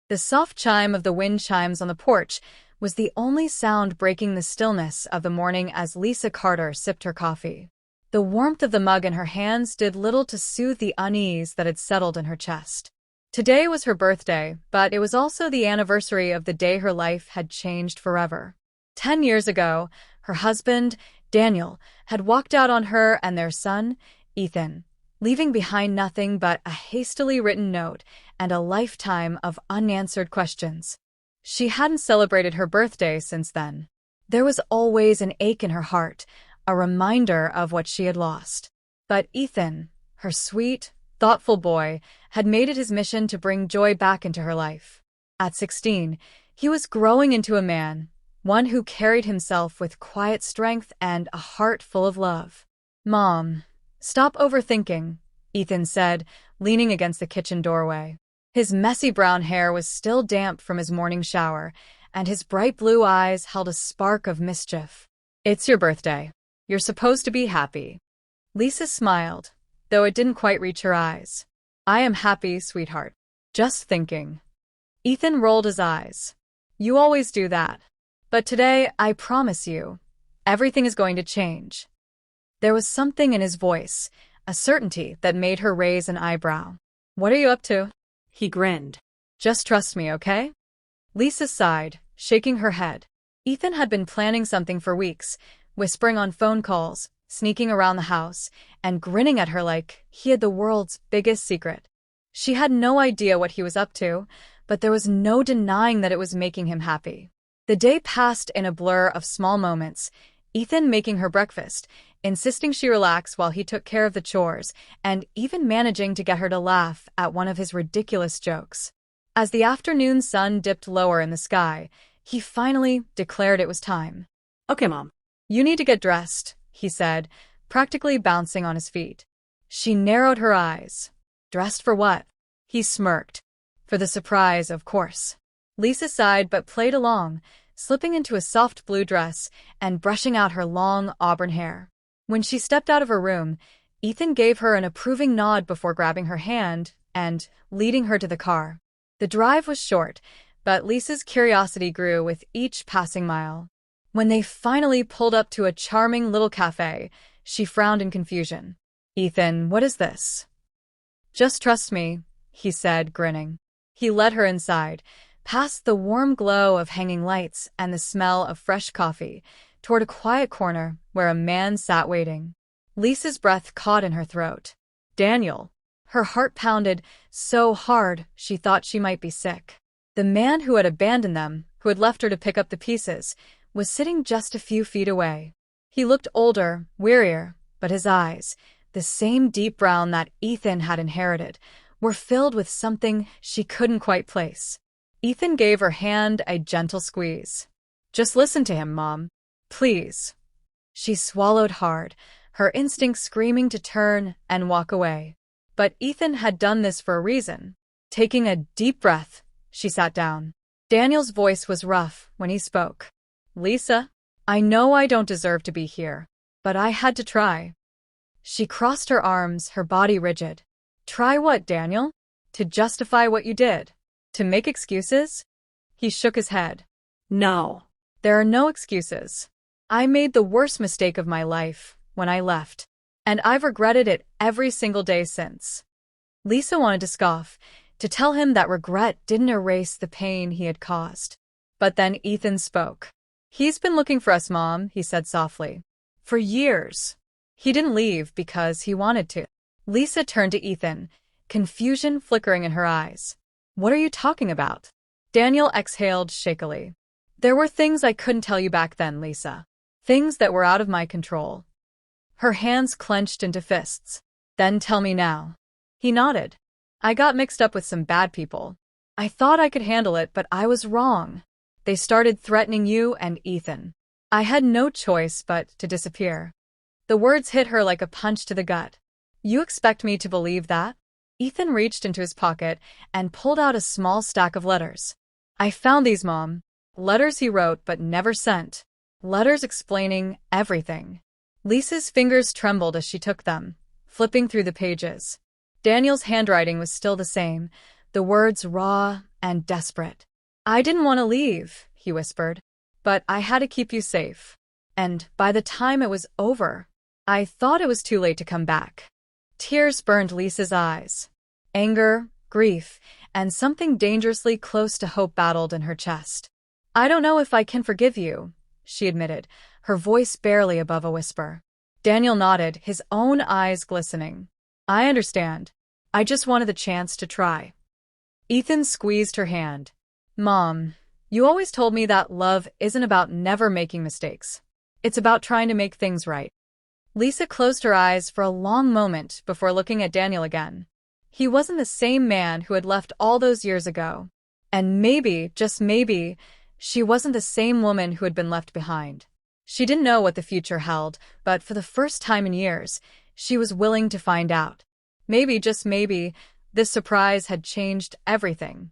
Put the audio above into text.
The soft chime of the wind chimes on the porch was the only sound breaking the stillness of the morning as Lisa Carter sipped her coffee. The warmth of the mug in her hands did little to soothe the unease that had settled in her chest. Today was her birthday, but it was also the anniversary of the day her life had changed forever. 10 years ago, her husband, Daniel, had walked out on her and their son, Ethan, leaving behind nothing but a hastily written note and a lifetime of unanswered questions. She hadn't celebrated her birthday since then. There was always an ache in her heart, a reminder of what she had lost. But Ethan, her sweet, thoughtful boy, had made it his mission to bring joy back into her life. At 16, he was growing into a man, one who carried himself with quiet strength and a heart full of love. "Mom, stop overthinking," Ethan said, leaning against the kitchen doorway. His messy brown hair was still damp from his morning shower, and his bright blue eyes held a spark of mischief. "It's your birthday. You're supposed to be happy." Lisa smiled, though it didn't quite reach her eyes. "I am happy, sweetheart. Just thinking." Ethan rolled his eyes. "You always do that. But today, I promise you, everything is going to change." There was something in his voice, a certainty that made her raise an eyebrow. "What are you up to?" He grinned. "Just trust me, okay?" Lisa sighed, shaking her head. Ethan had been planning something for weeks, whispering on phone calls, sneaking around the house, and grinning at her like he had the world's biggest secret. She had no idea what he was up to, but there was no denying that it was making him happy. The day passed in a blur of small moments, Ethan making her breakfast, insisting she relax while he took care of the chores, and even managing to get her to laugh at one of his ridiculous jokes. As the afternoon sun dipped lower in the sky, he finally declared it was time. "Okay, Mom. You need to get dressed," he said, practically bouncing on his feet. She narrowed her eyes. "Dressed for what?" He smirked. "For the surprise, of course." Lisa sighed but played along, slipping into a soft blue dress and brushing out her long auburn hair. When she stepped out of her room, Ethan gave her an approving nod before grabbing her hand and leading her to the car. The drive was short, but Lisa's curiosity grew with each passing mile. When they finally pulled up to a charming little cafe, she frowned in confusion. "Ethan, what is this?" "Just trust me," he said, grinning. He led her inside, past the warm glow of hanging lights and the smell of fresh coffee, toward a quiet corner where a man sat waiting. Lisa's breath caught in her throat. Daniel. Her heart pounded so hard she thought she might be sick. The man who had abandoned them, who had left her to pick up the pieces, was sitting just a few feet away. He looked older, wearier, but his eyes, the same deep brown that Ethan had inherited, were filled with something she couldn't quite place. Ethan gave her hand a gentle squeeze. "Just listen to him, Mom. Please." She swallowed hard, her instinct screaming to turn and walk away. But Ethan had done this for a reason. Taking a deep breath, she sat down. Daniel's voice was rough when he spoke. "Lisa, I know I don't deserve to be here, but I had to try." She crossed her arms, her body rigid. "Try what, Daniel? To justify what you did? To make excuses?" He shook his head. "No. There are no excuses. I made the worst mistake of my life when I left, and I've regretted it every single day since." Lisa wanted to scoff, to tell him that regret didn't erase the pain he had caused. But then Ethan spoke. "He's been looking for us, Mom," he said softly. "For years. He didn't leave because he wanted to." Lisa turned to Ethan, confusion flickering in her eyes. "What are you talking about?" Daniel exhaled shakily. "There were things I couldn't tell you back then, Lisa. Things that were out of my control." Her hands clenched into fists. "Then tell me now." He nodded. "I got mixed up with some bad people. I thought I could handle it, but I was wrong. They started threatening you and Ethan. I had no choice but to disappear." The words hit her like a punch to the gut. "You expect me to believe that?" Ethan reached into his pocket and pulled out a small stack of letters. "I found these, Mom. Letters he wrote but never sent. Letters explaining everything." Lisa's fingers trembled as she took them, flipping through the pages. Daniel's handwriting was still the same, the words raw and desperate. "I didn't want to leave," he whispered, "but I had to keep you safe. And by the time it was over, I thought it was too late to come back." Tears burned Lisa's eyes. Anger, grief, and something dangerously close to hope battled in her chest. "I don't know if I can forgive you," she admitted, her voice barely above a whisper. Daniel nodded, his own eyes glistening. "I understand. I just wanted the chance to try." Ethan squeezed her hand. "Mom, you always told me that love isn't about never making mistakes. It's about trying to make things right." Lisa closed her eyes for a long moment before looking at Daniel again. He wasn't the same man who had left all those years ago. And maybe, just maybe, she wasn't the same woman who had been left behind. She didn't know what the future held, but for the first time in years, she was willing to find out. Maybe, just maybe, this surprise had changed everything.